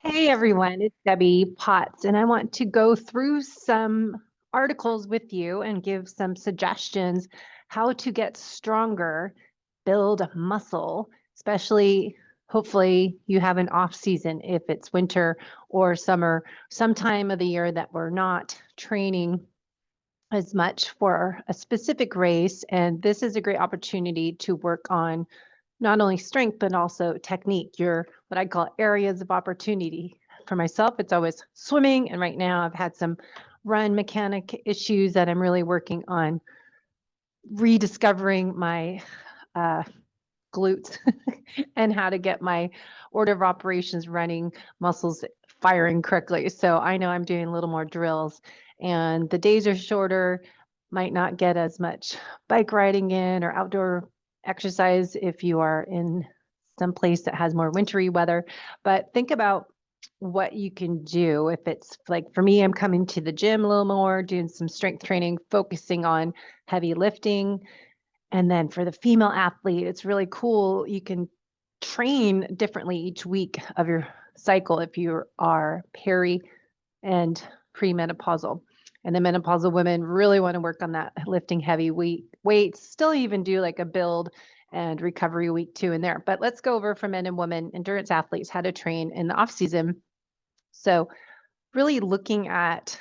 Hey everyone, it's Debbie Potts, and I want to go through some articles with you and give some suggestions how to get stronger, build muscle, especially hopefully you have an off season if it's winter or summer, some time of the year that we're not training as much for a specific race. And this is a great opportunity to work on not only strength, but also technique, your what I call areas of opportunity. For myself, it's always swimming. And right now I've had some run mechanic issues that I'm really working on rediscovering my glutes and how to get my order of operations running, muscles firing correctly. So I know I'm doing a little more drills and the days are shorter, might not get as much bike riding in or outdoor exercise if you are in some place that has more wintry weather. But think about what you can do. If it's like for me, I'm coming to the gym a little more, doing some strength training, focusing on heavy lifting. And then for the female athlete, it's really cool. You can train differently each week of your cycle if you are peri and premenopausal. And the menopausal women really want to work on that lifting heavy weights, still even do like a build and recovery week too in there. But let's go over for men and women endurance athletes how to train in the off season. So really looking at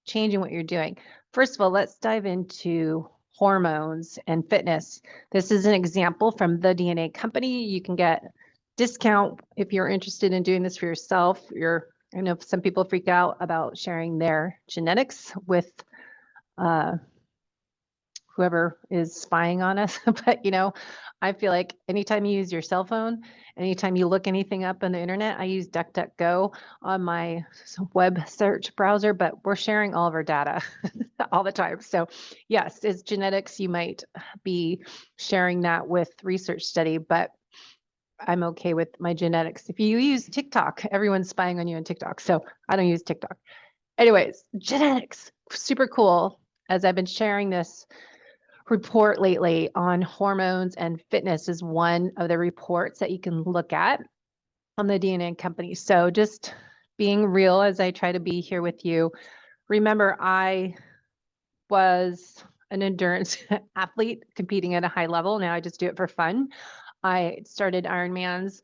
changing what you're doing. First of all, let's dive into hormones and fitness. This is an example from the DNA company. You can get discount if you're interested in doing this for yourself. I know some people freak out about sharing their genetics with whoever is spying on us. But, I feel like anytime you use your cell phone, anytime you look anything up on the internet, I use DuckDuckGo on my web search browser, but we're sharing all of our data all the time. So yes, it's genetics. You might be sharing that with research study, but I'm okay with my genetics. If you use TikTok, everyone's spying on you on TikTok. So I don't use TikTok. Anyways, genetics, super cool. As I've been sharing this report lately on hormones and fitness is one of the reports that you can look at on the DNA company. So just being real as I try to be here with you. Remember, I was an endurance athlete competing at a high level. Now I just do it for fun. I started Ironmans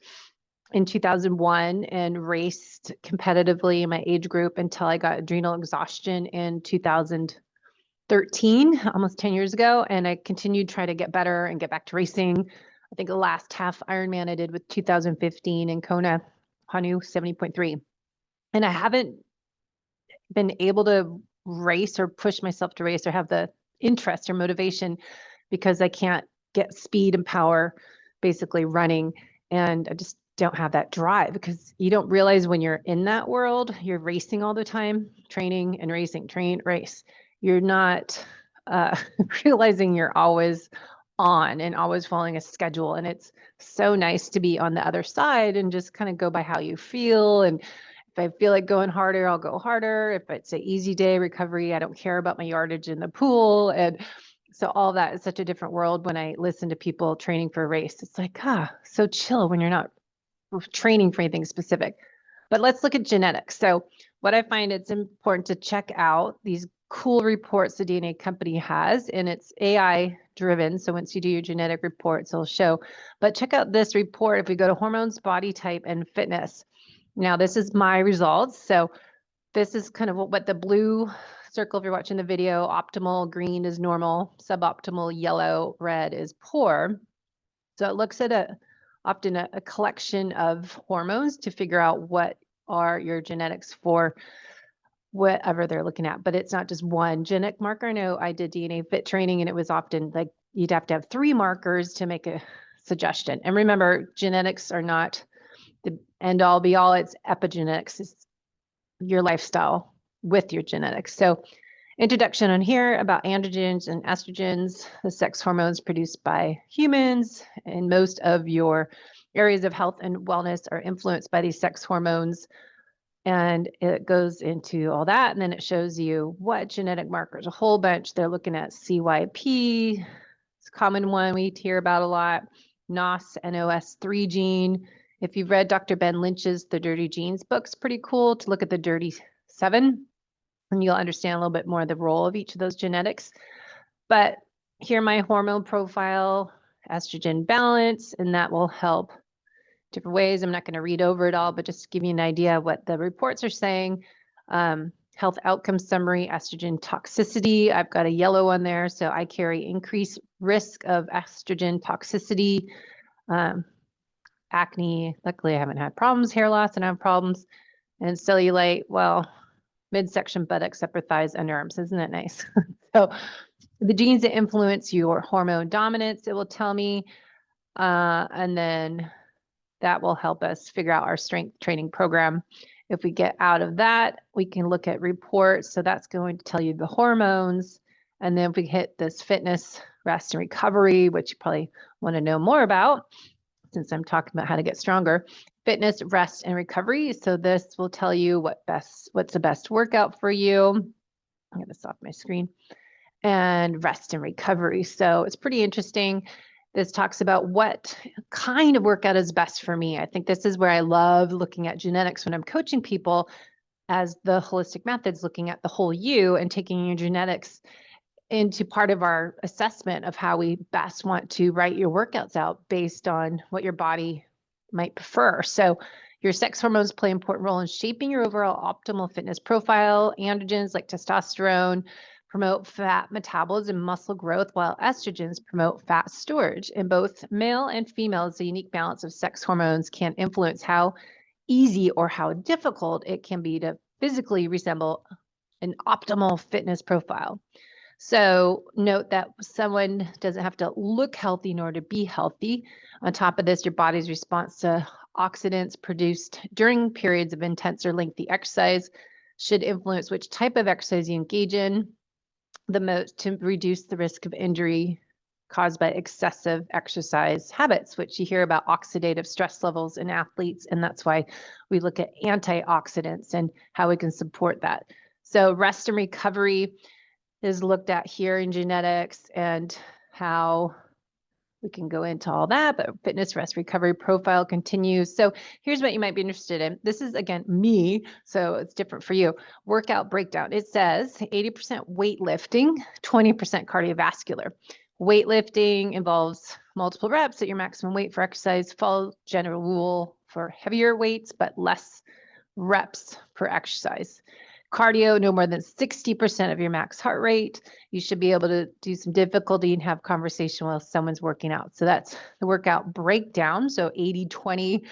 in 2001 and raced competitively in my age group until I got adrenal exhaustion in 2013, almost 10 years ago. And I continued trying to get better and get back to racing. I think the last half Ironman I did with 2015 in Kona, Hanu 70.3. And I haven't been able to race or push myself to race or have the interest or motivation because I can't get speed and power basically running. And I just don't have that drive because you don't realize when you're in that world, you're racing all the time, training and racing, train, race. You're not realizing you're always on and always following a schedule. And it's so nice to be on the other side and just kind of go by how you feel. And if I feel like going harder, I'll go harder. If it's an easy day recovery, I don't care about my yardage in the pool. And so all that is such a different world when I listen to people training for a race. It's like, so chill when you're not training for anything specific. But let's look at genetics. So what I find it's important to check out these cool reports the DNA company has, and it's AI driven. So once you do your genetic reports, it'll show. But check out this report if we go to hormones, body type, and fitness. Now, this is my results. So this is kind of what the blue circle, if you're watching the video, optimal, green is normal, suboptimal, yellow, red is poor. So it looks at often a collection of hormones to figure out what are your genetics for whatever they're looking at. But it's not just one genetic marker. I know I did DNA fit training and it was often like you'd have to have 3 markers to make a suggestion. And remember, genetics are not the end all be all. It's epigenetics. It's your lifestyle with your genetics. So introduction on here about androgens and estrogens, the sex hormones produced by humans, and most of your areas of health and wellness are influenced by these sex hormones. And it goes into all that, and then it shows you what genetic markers, a whole bunch. They're looking at CYP, it's a common one we hear about a lot, NOS, NOS3 gene, If you've read Dr. Ben Lynch's The Dirty Genes book, it's pretty cool to look at the Dirty 7, and you'll understand a little bit more of the role of each of those genetics. But here my hormone profile, estrogen balance, and that will help different ways. I'm not going to read over it all, but just to give you an idea of what the reports are saying. Health outcome summary, estrogen toxicity. I've got a yellow one there, so I carry increased risk of estrogen toxicity, acne. Luckily, I haven't had problems, hair loss, and I have problems. And cellulite, well, midsection, buttocks, upper thighs, underarms. Isn't that nice? So the genes that influence your hormone dominance, it will tell me. And then that will help us figure out our strength training program. If we get out of that, we can look at reports. So that's going to tell you the hormones. And then if we hit this fitness, rest, and recovery, which you probably want to know more about, since I'm talking about how to get stronger, fitness, rest, and recovery. So this will tell you what's the best workout for you. I'm going to stop my screen. And rest and recovery. So it's pretty interesting. This talks about what kind of workout is best for me. I think this is where I love looking at genetics when I'm coaching people, as the holistic methods, looking at the whole you and taking your genetics into part of our assessment of how we best want to write your workouts out based on what your body might prefer. So your sex hormones play an important role in shaping your overall optimal fitness profile. Androgens like testosterone promote fat metabolism and muscle growth, while estrogens promote fat storage. In both male and females, the unique balance of sex hormones can influence how easy or how difficult it can be to physically resemble an optimal fitness profile. So note that someone doesn't have to look healthy in order to be healthy. On top of this, your body's response to oxidants produced during periods of intense or lengthy exercise should influence which type of exercise you engage in the most to reduce the risk of injury caused by excessive exercise habits, which you hear about oxidative stress levels in athletes. And that's why we look at antioxidants and how we can support that. So rest and recovery is looked at here in genetics and how we can go into all that, but fitness, rest, recovery profile continues. So here's what you might be interested in. This is, again, me, so it's different for you. Workout breakdown. It says 80% weightlifting, 20% cardiovascular. Weightlifting involves multiple reps at your maximum weight for exercise. Follow general rule for heavier weights, but less reps per exercise. Cardio, no more than 60% of your max heart rate. You should be able to do some difficulty and have conversation while someone's working out. So that's the workout breakdown. So 80-20%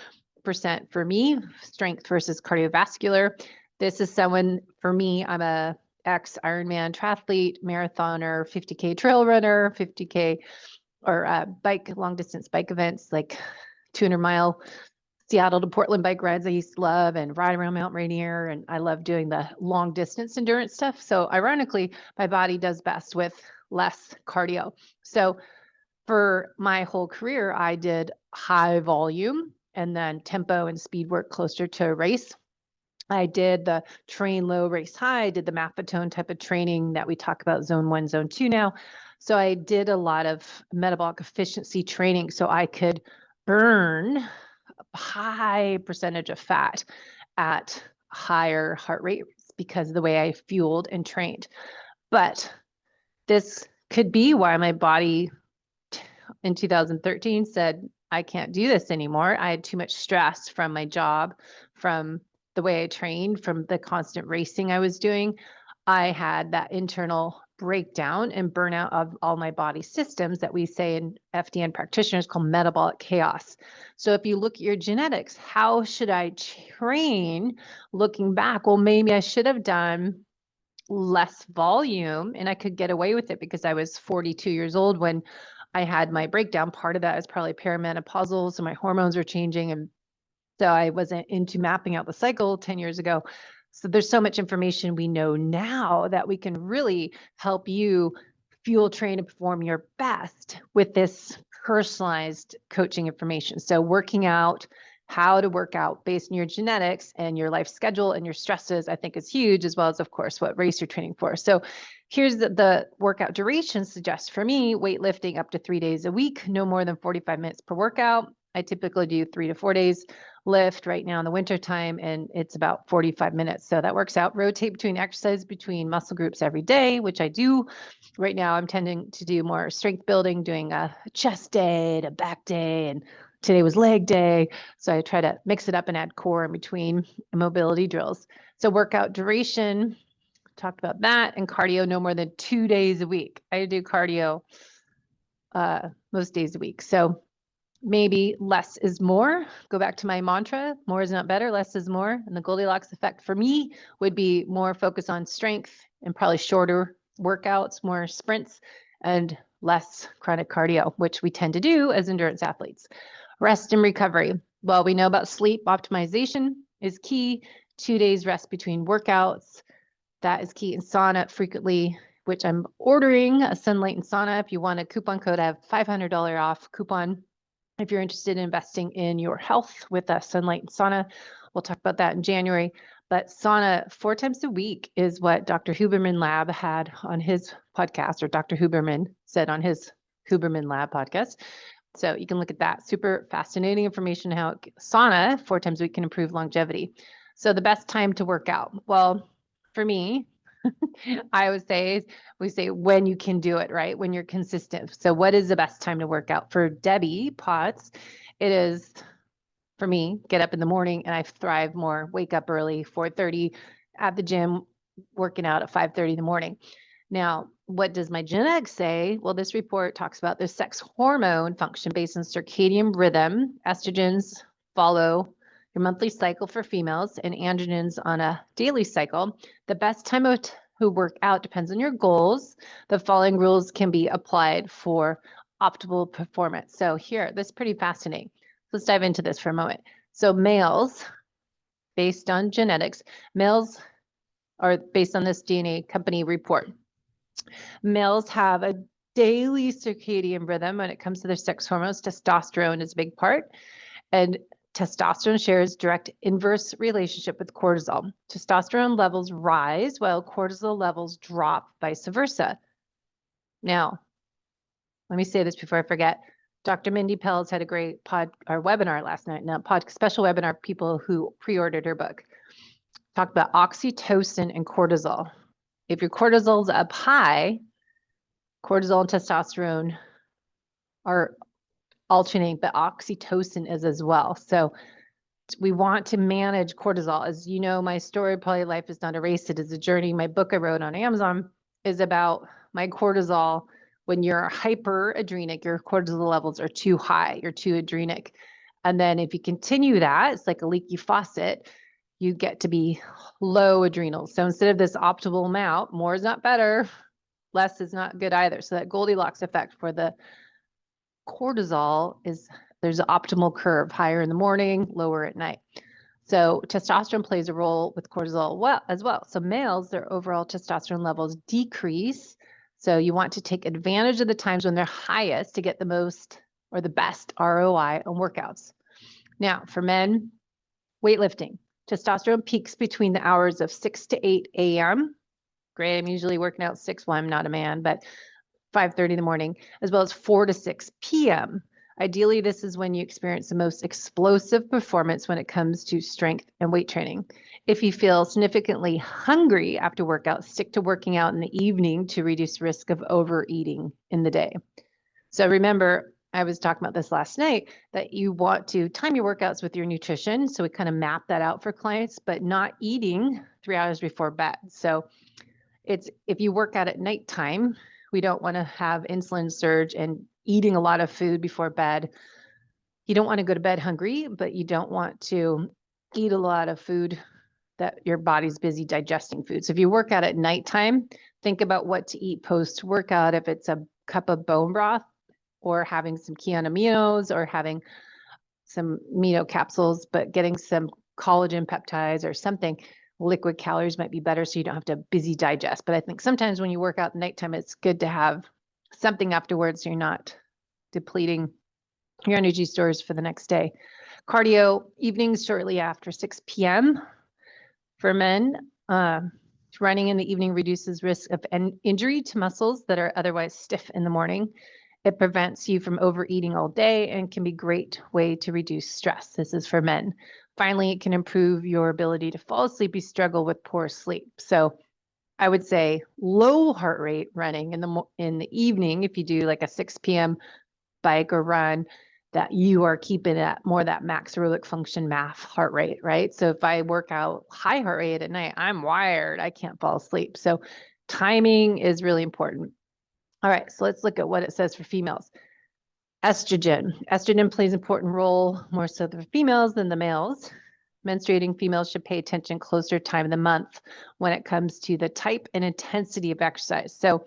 for me, strength versus cardiovascular. This is someone, for me, I'm a ex-Ironman triathlete, marathoner, 50K trail runner, 50K or bike, long distance bike events, like 200-mile Seattle to Portland bike rides I used to love, and ride around Mount Rainier. And I love doing the long distance endurance stuff. So ironically, my body does best with less cardio. So for my whole career, I did high volume and then tempo and speed work closer to a race. I did the train low, race high. I did the Maffetone type of training that we talk about, zone 1, zone 2 now. So I did a lot of metabolic efficiency training so I could burn high percentage of fat at higher heart rates because of the way I fueled and trained. But this could be why my body in 2013 said, I can't do this anymore. I had too much stress from my job, from the way I trained, from the constant racing I was doing. I had that internal breakdown and burnout of all my body systems that we say in FDN practitioners called metabolic chaos. So if you look at your genetics, how should I train? Looking back, well, maybe I should have done less volume and I could get away with it because I was 42 years old when I had my breakdown. Part of that is probably perimenopausal, so my hormones are changing, and so I wasn't into mapping out the cycle 10 years ago. So there's so much information we know now that we can really help you fuel, train, and perform your best with this personalized coaching information. So working out, how to work out based on your genetics and your life schedule and your stresses, I think is huge, as well as, of course, what race you're training for. So here's the workout duration suggest for me: weightlifting up to 3 days a week, no more than 45 minutes per workout. I typically do 3 to 4 days lift right now in the winter time, and it's about 45 minutes. So that works out. Rotate between exercise between muscle groups every day, which I do. Right now I'm tending to do more strength building, doing a chest day, a back day, and today was leg day. So I try to mix it up and add core in between mobility drills. So workout duration, talked about that, and cardio no more than 2 days a week. I do cardio most days a week. So maybe less is more. Go back to my mantra, more is not better, less is more. And the Goldilocks effect for me would be more focus on strength and probably shorter workouts, more sprints, and less chronic cardio, which we tend to do as endurance athletes. Rest and recovery. Well, we know about sleep optimization is key. 2 days rest between workouts. That is key. And sauna frequently, which I'm ordering a Sunlight and Sauna. If you want a coupon code, I have $500 off coupon. If you're interested in investing in your health with a Sunlight and Sauna, we'll talk about that in January. But sauna 4 times a week is what Dr. Huberman Lab had on his podcast, or Dr. Huberman said on his Huberman Lab podcast. So you can look at that. Super fascinating information how sauna 4 times a week can improve longevity. So the best time to work out. Well, for me, I would say we say when you can do it, right? When you're consistent. So what is the best time to work out? For Debbie Potts, it is, for me, get up in the morning, and I thrive more, wake up early, 4:30 at the gym, working out at 5:30 in the morning. Now, what does my genetics say? Well, this report talks about the sex hormone function based on circadian rhythm. Estrogens follow your monthly cycle for females and androgens on a daily cycle. The best time to work out depends on your goals. The following rules can be applied for optimal performance. So here, this is pretty fascinating. Let's dive into this for a moment. So males, based on genetics, males are based on this DNA company report. Males have a daily circadian rhythm when it comes to their sex hormones. Testosterone is a big part. And testosterone shares direct inverse relationship with cortisol. Testosterone levels rise while cortisol levels drop, vice versa. Now, let me say this before I forget. Dr. Mindy Pelz had a great webinar last night, special webinar, people who pre-ordered her book. Talked about oxytocin and cortisol. If your cortisol's up high, cortisol and testosterone are alternating, but oxytocin is as well. So we want to manage cortisol. As you know, my story, Probably Life is Not a Race, It is a Journey. My book I wrote on Amazon is about my cortisol. When you're hyperadrenic, your cortisol levels are too high, you're too adrenic. And then if you continue that, it's like a leaky faucet, you get to be low adrenals. So instead of this optimal amount, more is not better, less is not good either. So that Goldilocks effect for the cortisol is there's an optimal curve, higher in the morning, lower at night. So testosterone plays a role with cortisol as well. So males, their overall testosterone levels decrease. So you want to take advantage of the times when they're highest to get the most or the best ROI on workouts. Now, for men, weightlifting. Testosterone peaks between the hours of 6 to 8 a.m. Great, I'm usually working out 6. Well, I'm not a man, but 5:30 in the morning, as well as 4 to 6 p.m. Ideally, this is when you experience the most explosive performance when it comes to strength and weight training. If you feel significantly hungry after workout, stick to working out in the evening to reduce risk of overeating in the day. So remember, I was talking about this last night, that you want to time your workouts with your nutrition. So we kind of map that out for clients, but not eating 3 hours before bed. So it's if you work out at nighttime, we don't want to have insulin surge and eating a lot of food before bed. You don't want to go to bed hungry, but you don't want to eat a lot of food that your body's busy digesting food. So if you work out at nighttime, think about what to eat post-workout. If it's a cup of bone broth, or having some Keon aminos, or having some amino capsules, but getting some collagen peptides or something. Liquid calories might be better so you don't have to busy digest. But I think sometimes when you work out at nighttime, it's good to have something afterwards so you're not depleting your energy stores for the next day. Cardio, evenings shortly after 6 p.m. For men, running in the evening reduces risk of injury to muscles that are otherwise stiff in the morning. It prevents you from overeating all day and can be a great way to reduce stress. This is for men. Finally, it can improve your ability to fall asleep if you struggle with poor sleep. So I would say low heart rate running in the evening, if you do like a 6 p.m. bike or run, that you are keeping at more that max aerobic function MAF heart rate, right? So if I work out high heart rate at night, I'm wired, I can't fall asleep. So timing is really important. All right, so let's look at what it says for females. Estrogen. Estrogen plays an important role more so for females than the males. Menstruating females should pay attention closer time of the month when it comes to the type and intensity of exercise. So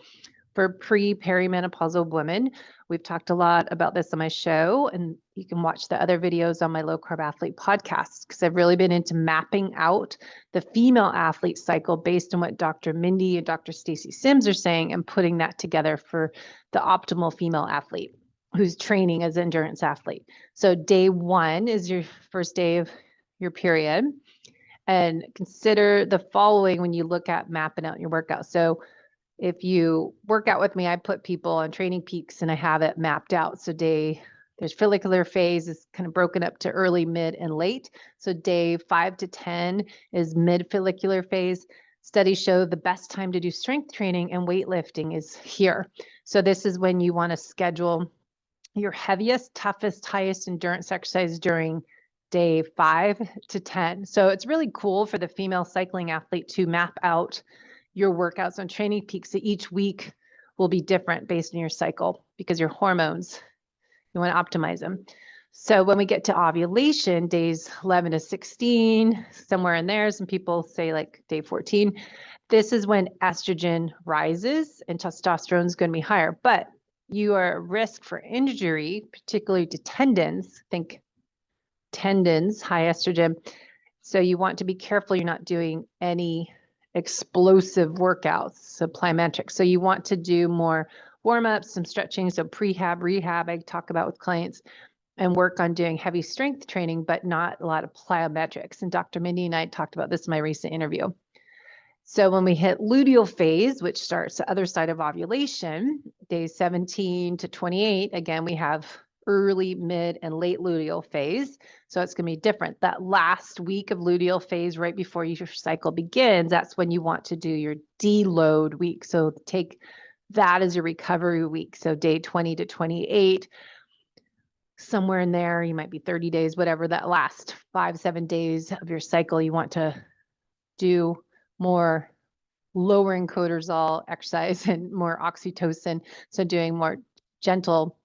for pre-perimenopausal women, we've talked a lot about this on my show, and you can watch the other videos on my Low Carb Athlete podcast, because I've really been into mapping out the female athlete cycle based on what Dr. Mindy and Dr. Stacy Sims are saying and putting that together for the optimal female athlete who's training as an endurance athlete. So day 1 is your first day of your period, and consider the following when you look at mapping out your workout. So if you work out with me, I put people on training peaks and I have it mapped out. So there's follicular phase is kind of broken up to early, mid, and late. So day 5 to 10 is mid follicular phase. Studies show the best time to do strength training and weightlifting is here. So this is when you want to schedule your heaviest, toughest, highest endurance exercise during day 5 to 10. So it's really cool for the female cycling athlete to map out your workouts on training peaks that each week will be different based on your cycle, because your hormones, you want to optimize them. So when we get to ovulation, days 11 to 16, somewhere in there, some people say like day 14, this is when estrogen rises and testosterone is going to be higher, but you are at risk for injury, particularly to tendons. Think tendons, high estrogen. So you want to be careful you're not doing any explosive workouts, so plyometric. So you want to do more warm-ups, some stretching, so prehab, rehab, I talk about with clients, and work on doing heavy strength training, but not a lot of plyometrics. And Dr. Mindy and I talked about this in my recent interview. So when we hit luteal phase, which starts the other side of ovulation, days 17 to 28, again, we have early, mid, and late luteal phase. So it's going to be different. That last week of luteal phase, right before your cycle begins, that's when you want to do your deload week. So take that as your recovery week. So day 20 to 28, somewhere in there, you might be 30 days, whatever, that last 5-7 days of your cycle, you want to do more lowering cortisol exercise and more oxytocin. So doing more gentle,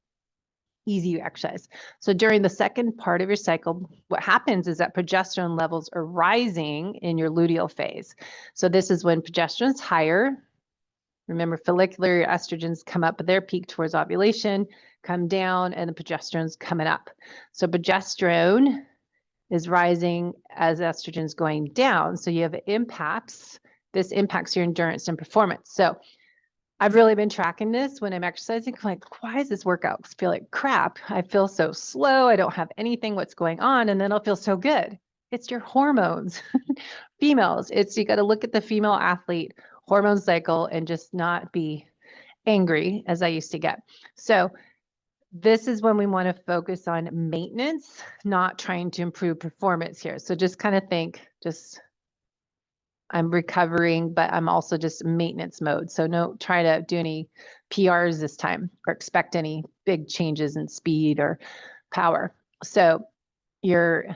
easy exercise. So during the second part of your cycle, what happens is that progesterone levels are rising in your luteal phase. So this is when progesterone is higher. Remember, follicular estrogens come up at their peak towards ovulation, come down, and the progesterone's coming up. So progesterone is rising as estrogen's going down. So you have impacts. This impacts your endurance and performance. So I've really been tracking this when I'm exercising. I'm like, why does this workout feel like crap? I feel so slow. I don't have anything. What's going on? And then I'll feel so good. It's your hormones. Females, you got to look at the female athlete hormone cycle and just not be angry as I used to get. So this is when we want to focus on maintenance, not trying to improve performance here. So just kind of think, I'm recovering, but I'm also just maintenance mode. So no, try to do any PRs this time or expect any big changes in speed or power. So your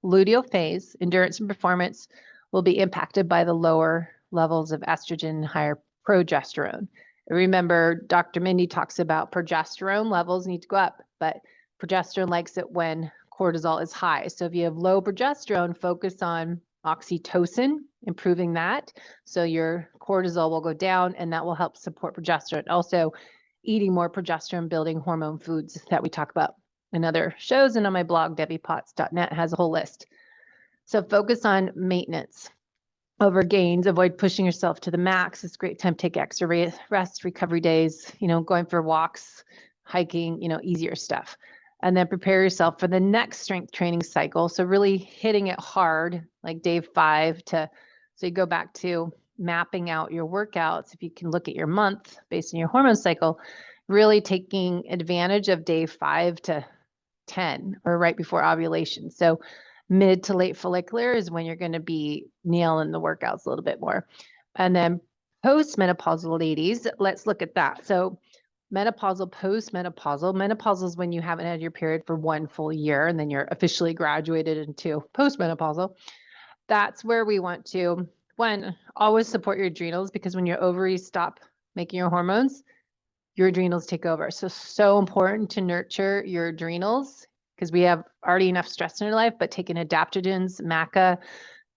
luteal phase, endurance and performance, will be impacted by the lower levels of estrogen and higher progesterone. Remember, Dr. Mindy talks about progesterone levels need to go up, but progesterone likes it when cortisol is high. So if you have low progesterone, focus on oxytocin, improving that. So your cortisol will go down and that will help support progesterone. Also, eating more progesterone building hormone foods that we talk about in other shows, and on my blog, debbiepotts.net has a whole list. So focus on maintenance over gains, avoid pushing yourself to the max. It's a great time to take extra rest, recovery days, going for walks, hiking, easier stuff. And then prepare yourself for the next strength training cycle. So really hitting it hard, like day 5 so you go back to mapping out your workouts. If you can look at your month based on your hormone cycle, really taking advantage of day 5 to 10 or right before ovulation. So mid to late follicular is when you're going to be nailing the workouts a little bit more. And then postmenopausal ladies, let's look at that. So menopausal, postmenopausal. Menopausal is when you haven't had your period for 1 full year and then you're officially graduated into postmenopausal. That's where we want to, one, always support your adrenals, because when your ovaries stop making your hormones, your adrenals take over. So important to nurture your adrenals, because we have already enough stress in our life, but taking adaptogens, maca,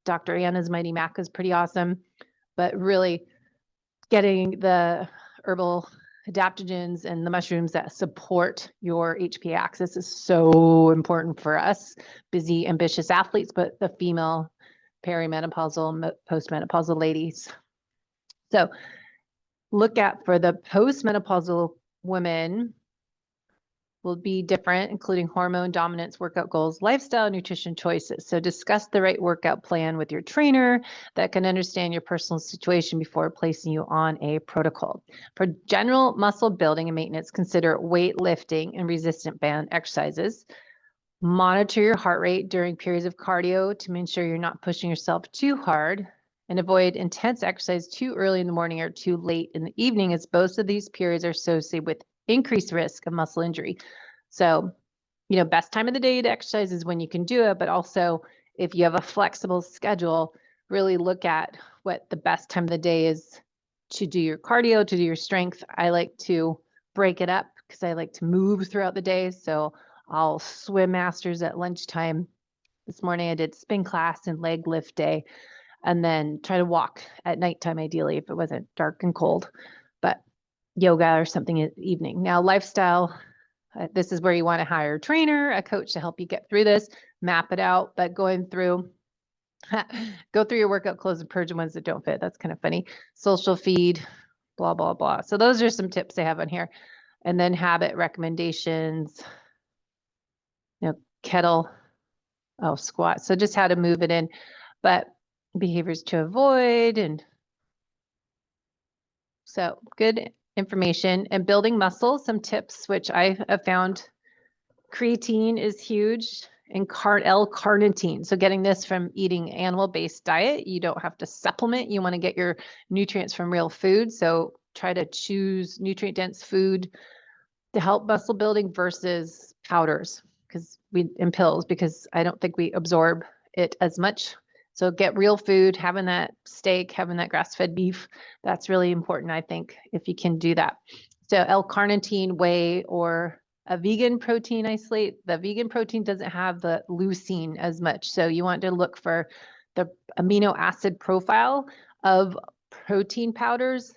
Dr. Anna's Mighty Maca is pretty awesome, but really getting the herbal adaptogens and the mushrooms that support your HPA axis is so important for us busy, ambitious athletes, but the female perimenopausal, postmenopausal ladies. So look at for the postmenopausal women will be different, including hormone dominance, workout goals, lifestyle, nutrition choices. So discuss the right workout plan with your trainer that can understand your personal situation before placing you on a protocol. For general muscle building and maintenance, consider weightlifting and resistant band exercises. Monitor your heart rate during periods of cardio to ensure you're not pushing yourself too hard, and avoid intense exercise too early in the morning or too late in the evening, as both of these periods are associated with increased risk of muscle injury. So, best time of the day to exercise is when you can do it, but also if you have a flexible schedule, really look at what the best time of the day is to do your cardio, to do your strength. I like to break it up because I like to move throughout the day. So I'll swim masters at lunchtime. This morning I did spin class and leg lift day, and then try to walk at nighttime, ideally, if it wasn't dark and cold, but yoga or something in the evening. Now, lifestyle, this is where you want to hire a trainer, a coach to help you get through this, map it out, but go through your workout clothes and purge the ones that don't fit. That's kind of funny. Social feed, blah, blah, blah. So those are some tips I have on here. And then habit recommendations, kettle, squat. So just how to move it in, but behaviors to avoid. And so good information. And building muscle, some tips, which I have found. Creatine is huge, and L-carnitine. So getting this from eating animal-based diet, you don't have to supplement. You want to get your nutrients from real food. So try to choose nutrient-dense food to help muscle building versus powders and pills, because I don't think we absorb it as much. So get real food, having that steak, having that grass-fed beef. That's really important, I think, if you can do that. So L-carnitine, whey, or a vegan protein isolate. The vegan protein doesn't have the leucine as much. So you want to look for the amino acid profile of protein powders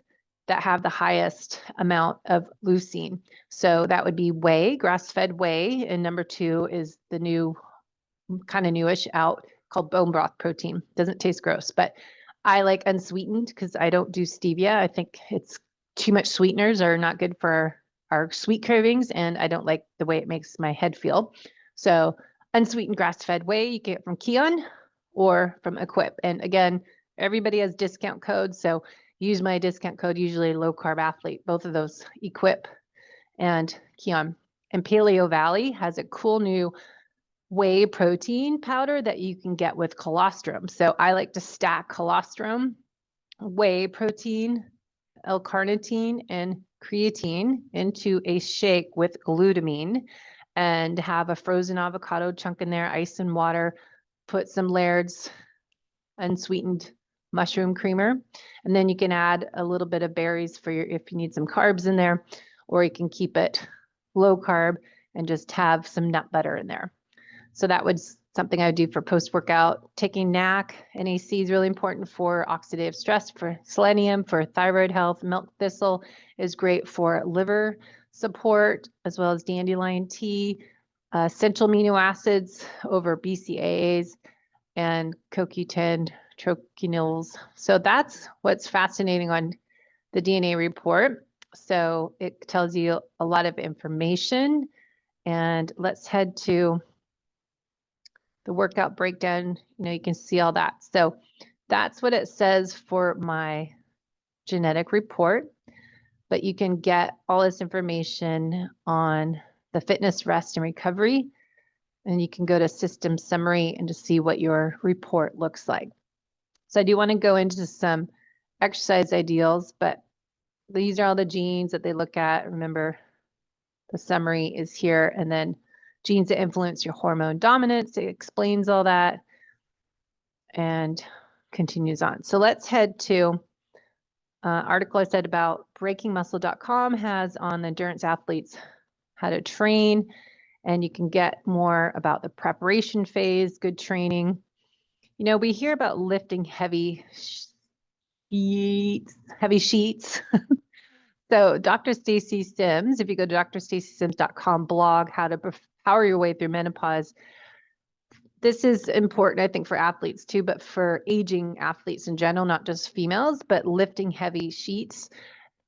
that have the highest amount of leucine. So that would be whey, grass-fed whey. And number 2 is the new, kind of newish out, called bone broth protein. Doesn't taste gross, but I like unsweetened because I don't do stevia. I think it's too much sweeteners are not good for our sweet cravings, and I don't like the way it makes my head feel. So unsweetened grass-fed whey you get from Kion or from Equip. And again, everybody has discount codes, so use my discount code, usually low carb athlete, both of those, Equip and Kion. And Paleo Valley has a cool new whey protein powder that you can get with colostrum. So I like to stack colostrum, whey protein, L-carnitine, and creatine into a shake with glutamine, and have a frozen avocado chunk in there, ice and water, put some Laird's unsweetened mushroom creamer, and then you can add a little bit of berries for if you need some carbs in there, or you can keep it low carb and just have some nut butter in there. So that was something I would do for post-workout. Taking NAC, NAC is really important for oxidative stress, for selenium, for thyroid health. Milk thistle is great for liver support, as well as dandelion tea, essential amino acids over BCAAs, and CoQ10, trochanils. So that's what's fascinating on the DNA report. So it tells you a lot of information. And let's head to the workout breakdown. You can see all that. So that's what it says for my genetic report. but you can get all this information on the fitness, rest, and recovery. And you can go to system summary and to see what your report looks like. So I do want to go into some exercise ideals, but these are all the genes that they look at. Remember, the summary is here, and then genes that influence your hormone dominance. It explains all that and continues on. So let's head to article I said about breakingmuscle.com has on endurance athletes how to train, and you can get more about the preparation phase, good training. You know, we hear about lifting heavy sheets. So Dr. Stacy Sims, if you go to drstacysims.com blog, how to power your way through menopause. This is important, I think, for athletes too, but for aging athletes in general, not just females, but lifting heavy sheets.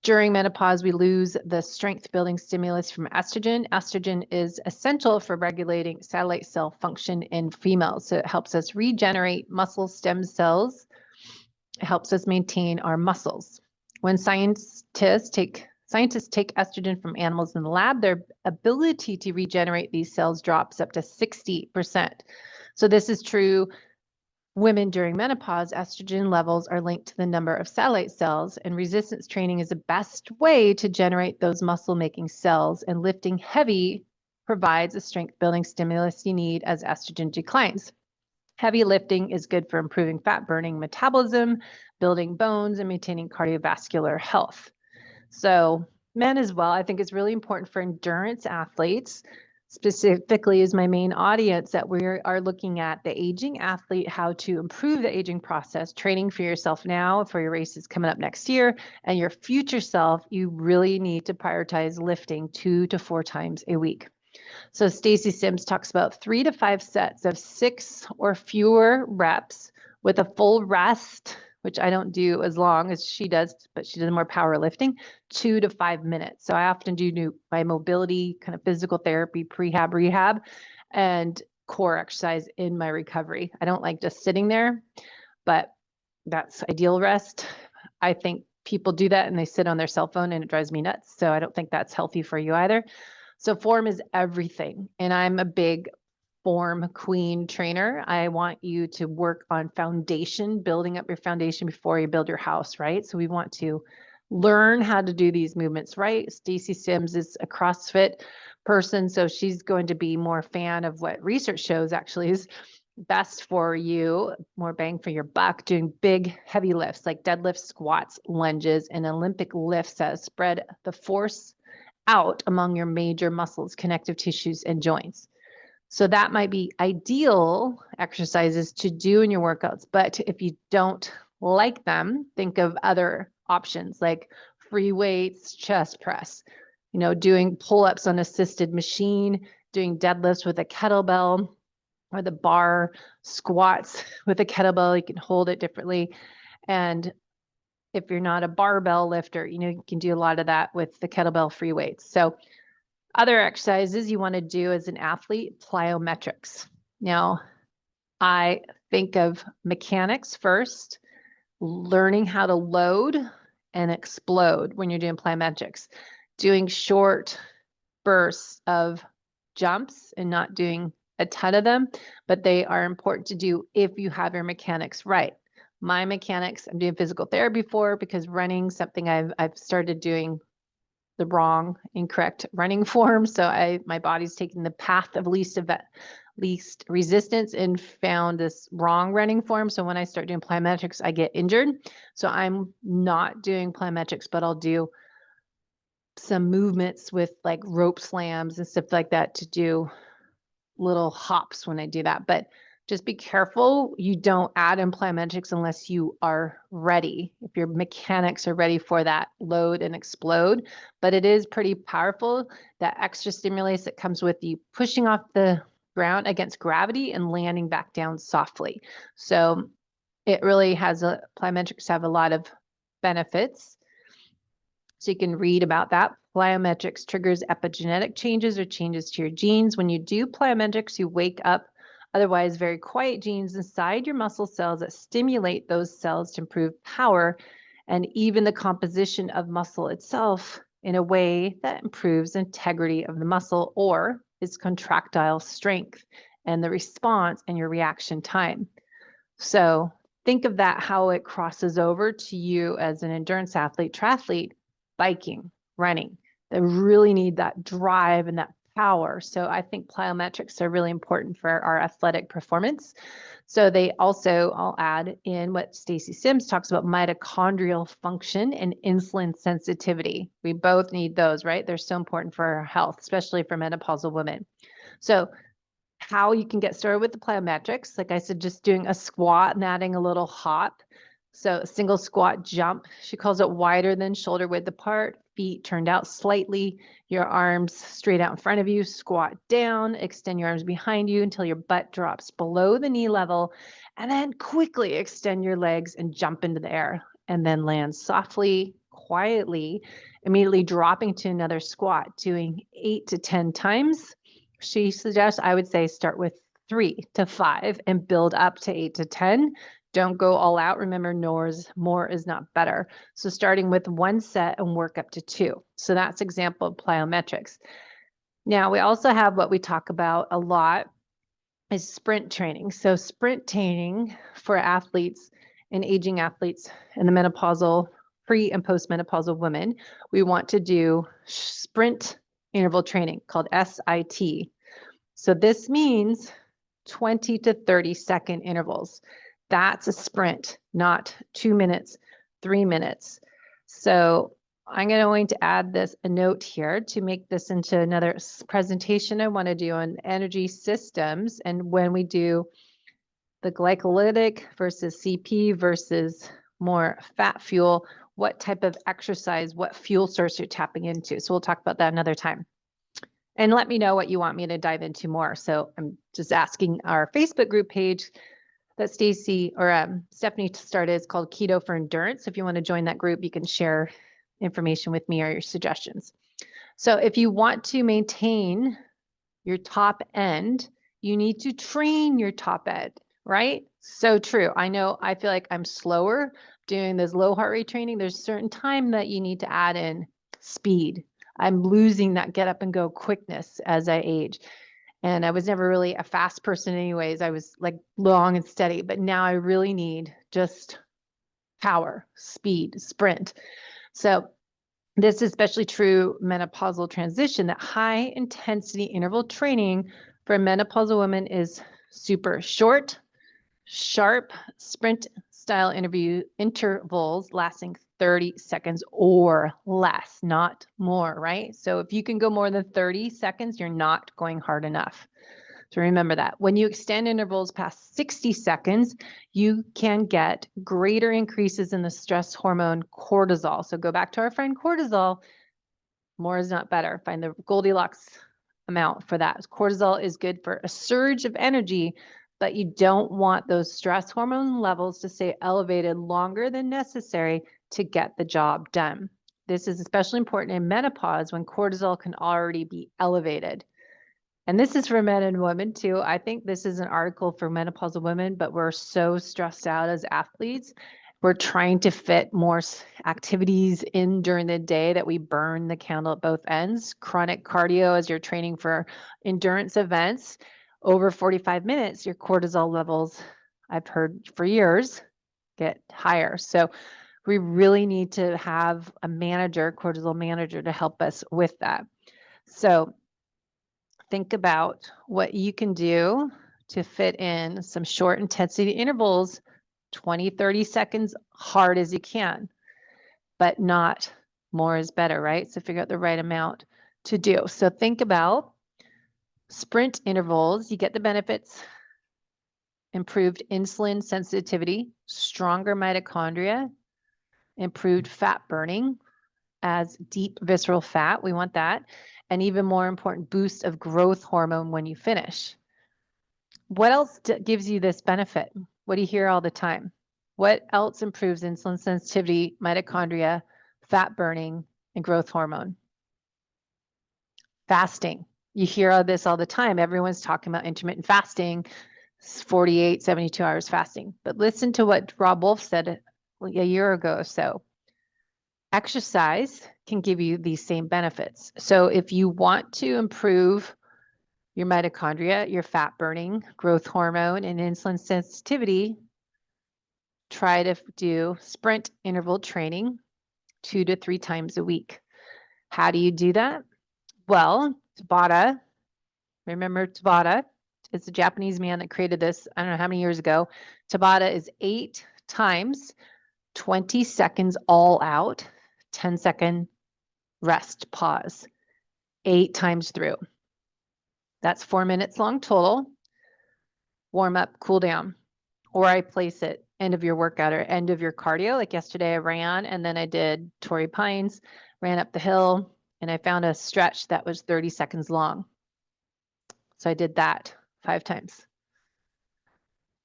During menopause, we lose the strength building stimulus from estrogen. Estrogen is essential for regulating satellite cell function in females. So it helps us regenerate muscle stem cells. It helps us maintain our muscles. When scientists take estrogen from animals in the lab, their ability to regenerate these cells drops up to 60%. So this is true. Women during menopause, estrogen levels are linked to the number of satellite cells, and resistance training is the best way to generate those muscle-making cells, and lifting heavy provides a strength-building stimulus you need as estrogen declines. Heavy lifting is good for improving fat-burning metabolism, building bones, and maintaining cardiovascular health. So men as well, I think it's really important for endurance athletes, specifically is my main audience, that we are looking at the aging athlete, how to improve the aging process, training for yourself now for your races coming up next year, and your future self. You really need to prioritize lifting 2 to 4 times a week. So Stacy Sims talks about 3 to 5 sets of 6 or fewer reps with a full rest, which I don't do as long as she does, but she does more power lifting, 2 to 5 minutes. So I often do my mobility, kind of physical therapy, prehab, rehab, and core exercise in my recovery. I don't like just sitting there, but that's ideal rest. I think people do that and they sit on their cell phone and it drives me nuts. So I don't think that's healthy for you either. So form is everything. And I'm a big form queen trainer. I want you to work on foundation, building up your foundation before you build your house, right? So we want to learn how to do these movements, right? Stacy Sims is a CrossFit person, so she's going to be more fan of what research shows actually is best for you, more bang for your buck, doing big, heavy lifts like deadlifts, squats, lunges, and Olympic lifts that spread the force out among your major muscles, connective tissues, and joints. So that might be ideal exercises to do in your workouts. But if you don't like them, think of other options like free weights, chest press, doing pull-ups on assisted machine, doing deadlifts with a kettlebell, or the bar squats with a kettlebell. You can hold it differently. And if you're not a barbell lifter, you can do a lot of that with the kettlebell free weights. So other exercises you want to do as an athlete, plyometrics. Now, I think of mechanics first, learning how to load and explode when you're doing plyometrics, doing short bursts of jumps and not doing a ton of them, but they are important to do if you have your mechanics right. My mechanics, I'm doing physical therapy for because running, something I've started doing the incorrect running form. So my body's taking the path of least resistance and found this wrong running form. So when I start doing plyometrics, I get injured. So I'm not doing plyometrics, but I'll do some movements with like rope slams and stuff like that to do little hops when I do that. But just be careful. You don't add in plyometrics unless you are ready. If your mechanics are ready for that load and explode, but it is pretty powerful. That extra stimulus that comes with you pushing off the ground against gravity and landing back down softly. So it really plyometrics have a lot of benefits. So you can read about that. Plyometrics triggers epigenetic changes or changes to your genes. When you do plyometrics, you wake up otherwise very quiet genes inside your muscle cells that stimulate those cells to improve power and even the composition of muscle itself in a way that improves integrity of the muscle or its contractile strength and the response and your reaction time. So think of that, how it crosses over to you as an endurance athlete, triathlete, biking, running. They really need that drive and that power. So I think plyometrics are really important for our athletic performance. So they also, I'll add in what Stacy Sims talks about, mitochondrial function and insulin sensitivity. We both need those, right? They're so important for our health, especially for menopausal women. So how you can get started with the plyometrics, like I said, just doing a squat and adding a little hop. So a single squat jump, she calls it wider than shoulder width apart, feet turned out slightly, your arms straight out in front of you, squat down, extend your arms behind you until your butt drops below the knee level, and then quickly extend your legs and jump into the air, and then land softly, quietly, immediately dropping to another squat, doing 8 to 10 times. She suggests I would say start with 3 to 5 and build up to 8 to 10. Don't go all out. Remember, more is not better. So starting with 1 set and work up to 2. So that's example of plyometrics. Now we also have what we talk about a lot is sprint training. So sprint training for athletes and aging athletes and the menopausal, pre and postmenopausal women, we want to do sprint interval training called SIT. So this means 20 to 30-second intervals. That's a sprint, not 2 minutes, 3 minutes. So I'm going to add a note here to make this into another presentation I want to do on energy systems and when we do the glycolytic versus CP versus more fat fuel, what type of exercise, what fuel source you're tapping into. So we'll talk about that another time. And let me know what you want me to dive into more. So I'm just asking our Facebook group page that Stacy or Stephanie started. It's called Keto for Endurance. If you want to join that group, you can share information with me or your suggestions. So if you want to maintain your top end, you need to train your top end, right? So true. I know I feel like I'm slower doing this low heart rate training. There's a certain time that you need to add in speed. I'm losing that get up and go quickness as I age. And I was never really a fast person anyways. I was like long and steady, but now I really need just power, speed, sprint. So this is especially true menopausal transition, that high intensity interval training for menopausal women is super short, sharp sprint style intervals lasting 30 seconds or less, not more, right? So if you can go more than 30 seconds, you're not going hard enough. So remember that. When you extend intervals past 60 seconds, you can get greater increases in the stress hormone cortisol. So go back to our friend cortisol. More is not better. Find the Goldilocks amount for that. Cortisol is good for a surge of energy, but you don't want those stress hormone levels to stay elevated longer than necessary to get the job done. This is especially important in menopause when cortisol can already be elevated. And this is for men and women too. I think this is an article for menopausal women, but we're so stressed out as athletes. We're trying to fit more activities in during the day that we burn the candle at both ends. Chronic cardio as you're training for endurance events, over 45 minutes, your cortisol levels, I've heard for years, get higher. So we really need to have a manager, cortisol manager, to help us with that. So think about what you can do to fit in some short intensity intervals, 20, 30 seconds, hard as you can, but not more is better, right? So figure out the right amount to do. So think about sprint intervals. You get the benefits: improved insulin sensitivity, stronger mitochondria, improved fat burning as deep visceral fat. We want that. And even more important, boost of growth hormone when you finish. What else gives you this benefit? What do you hear all the time? What else improves insulin sensitivity, mitochondria, fat burning, and growth hormone? Fasting. You hear all this all the time. Everyone's talking about intermittent fasting, 48, 72 hours fasting. But listen to what Rob Wolf said a year ago or so. exercise can give you these same benefits. So if you want to improve your mitochondria, your fat burning, growth hormone, and insulin sensitivity, try to do sprint interval training 2 to 3 times a week. How do you do that? Well, Tabata, remember Tabata? It's a Japanese man that created this, I don't know how many years ago. Tabata is 8 times 20 seconds all out, 10-second rest, pause, 8 times through. That's 4 minutes long total. Warm up, cool down. Or I place it end of your workout or end of your cardio. Like yesterday I ran and then I did Torrey Pines, ran up the hill, and I found a stretch that was 30 seconds long. So I did that 5 times.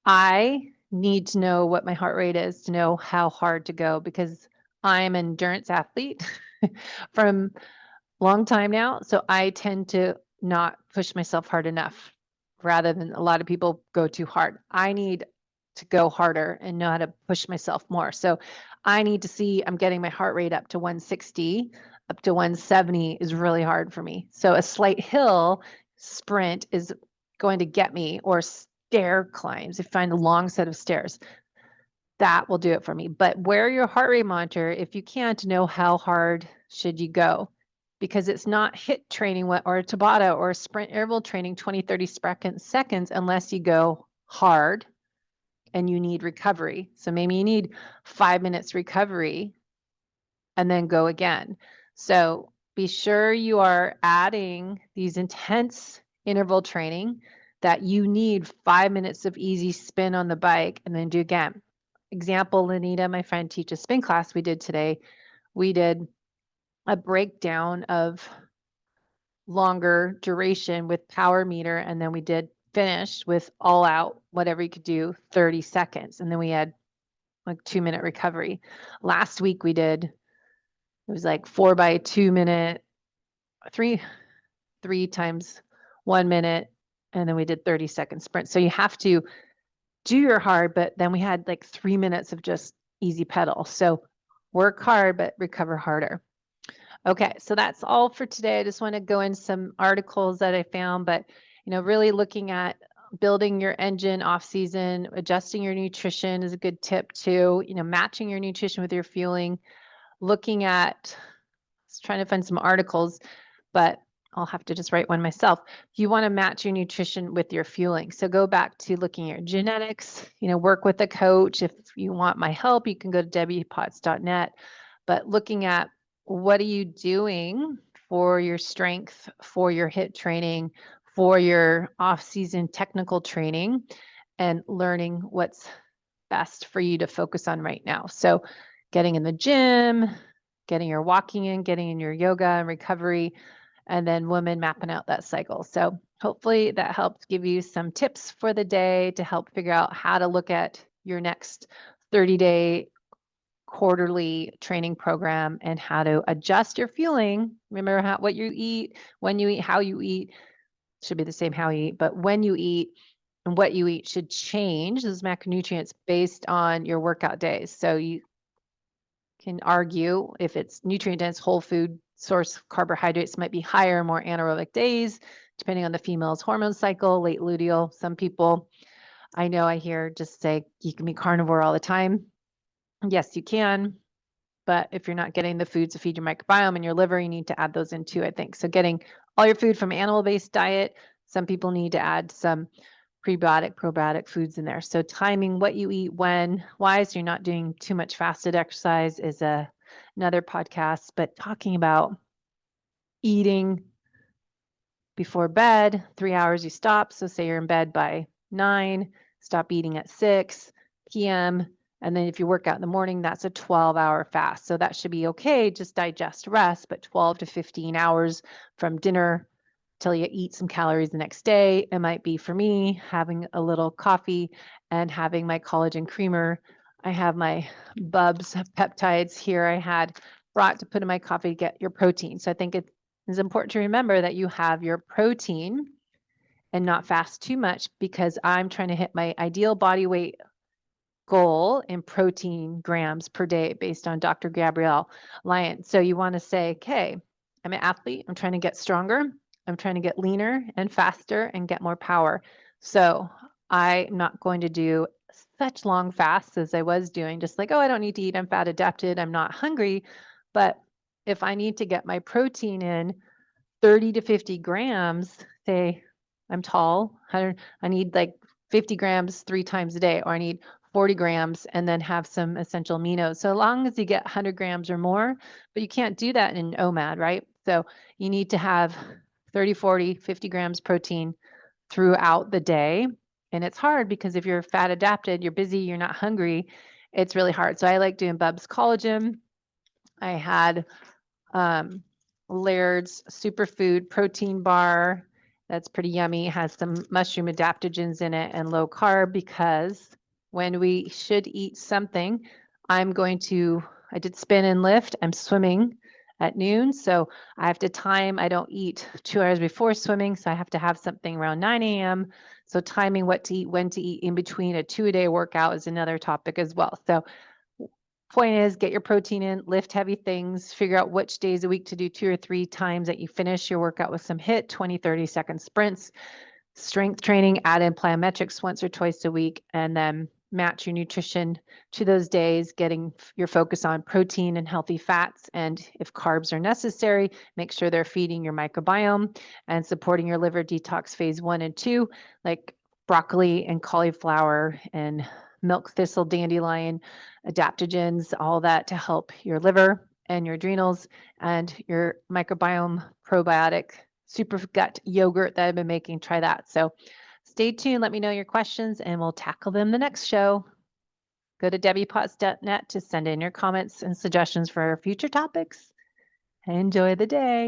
I need to know what my heart rate is to know how hard to go because I'm an endurance athlete from a long time now. So I tend to not push myself hard enough rather than a lot of people go too hard. I need to go harder and know how to push myself more. So I need to see I'm getting my heart rate up to 160, up to 170 is really hard for me. So a slight hill sprint is going to get me, or stair climbs, if you find a long set of stairs, that will do it for me. But wear your heart rate monitor if you can to know how hard should you go, because it's not HIIT training or a Tabata or a sprint interval training 20, 30 seconds unless you go hard and you need recovery. So maybe you need 5 minutes recovery and then go again. So be sure you are adding these intense interval training that you need 5 minutes of easy spin on the bike and then do again. Example, Lenita, my friend, teaches spin class we did today. We did a breakdown of longer duration with power meter, and then we did finish with all out, whatever you could do, 30 seconds. And then we had like 2-minute recovery. Last week we did, it was like 4 by 2 minute, three times 1 minute, and then we did 30-second sprint. So you have to do your hard, but then we had like 3 minutes of just easy pedal. So work hard, but recover harder. Okay, so that's all for today. I just want to go in some articles that I found, but really looking at building your engine off season, adjusting your nutrition is a good tip too. Matching your nutrition with your fueling, looking at, I was trying to find some articles, but I'll have to just write one myself. You want to match your nutrition with your fueling. So go back to looking at your genetics, work with a coach. If you want my help, you can go to debbiepotts.net, but looking at what are you doing for your strength, for your HIIT training, for your off-season technical training, and learning what's best for you to focus on right now. So getting in the gym, getting your walking in, getting in your yoga and recovery, and then women mapping out that cycle. So hopefully that helped give you some tips for the day to help figure out how to look at your next 30-day quarterly training program and how to adjust your fueling. Remember what you eat, when you eat, how you eat. Should be the same how you eat, but when you eat and what you eat should change those macronutrients based on your workout days. So you can argue if it's nutrient dense whole food source carbohydrates might be higher, more anaerobic days, depending on the female's hormone cycle, late luteal. Some people I know I hear just say you can be carnivore all the time. Yes, you can, but if you're not getting the foods to feed your microbiome and your liver, you need to add those in too, I think. So getting all your food from animal-based diet, some people need to add some prebiotic, probiotic foods in there. So timing what you eat when, why, so you're not doing too much fasted exercise is another podcast, but talking about eating before bed, 3 hours you stop. So say you're in bed by 9, stop eating at 6 p.m., and then if you work out in the morning, that's a 12-hour fast. So that should be okay, just digest, rest, but 12 to 15 hours from dinner till you eat some calories the next day. It might be for me having a little coffee and having my collagen creamer. I have my Bubs peptides here I had brought to put in my coffee to get your protein. So I think it is important to remember that you have your protein and not fast too much, because I'm trying to hit my ideal body weight goal in protein grams per day based on Dr. Gabrielle Lyon. So you want to say, okay, I'm an athlete. I'm trying to get stronger. I'm trying to get leaner and faster and get more power. So I'm not going to do such long fasts as I was doing, just like, oh, I don't need to eat. I'm fat adapted. I'm not hungry. But if I need to get my protein in 30 to 50 grams, say I'm tall, I need like 50 grams 3 times a day, or I need 40 grams and then have some essential aminos. So long as you get 100 grams or more, but you can't do that in OMAD, right? So you need to have 30, 40, 50 grams protein throughout the day. And it's hard because if you're fat adapted, you're busy, you're not hungry, it's really hard. So I like doing Bub's collagen. I had Laird's superfood protein bar. That's pretty yummy. It has some mushroom adaptogens in it and low carb, because when we should eat something, I did spin and lift. I'm swimming at noon. So I have to time, I don't eat 2 hours before swimming. So I have to have something around 9 a.m. So timing what to eat, when to eat in between a 2-a-day workout is another topic as well. So point is, get your protein in, lift heavy things, figure out which days a week to do 2 or 3 times that you finish your workout with some HIIT, 20, 30-second sprints, strength training, add in plyometrics once or twice a week, and then match your nutrition to those days, getting your focus on protein and healthy fats. And if carbs are necessary, make sure they're feeding your microbiome and supporting your liver detox phase 1 and 2, like broccoli and cauliflower and milk thistle, dandelion, adaptogens, all that to help your liver and your adrenals and your microbiome. Probiotic super gut yogurt that I've been making. Try that. So stay tuned. Let me know your questions and we'll tackle them the next show. Go to debbiepotts.net to send in your comments and suggestions for future topics. Enjoy the day.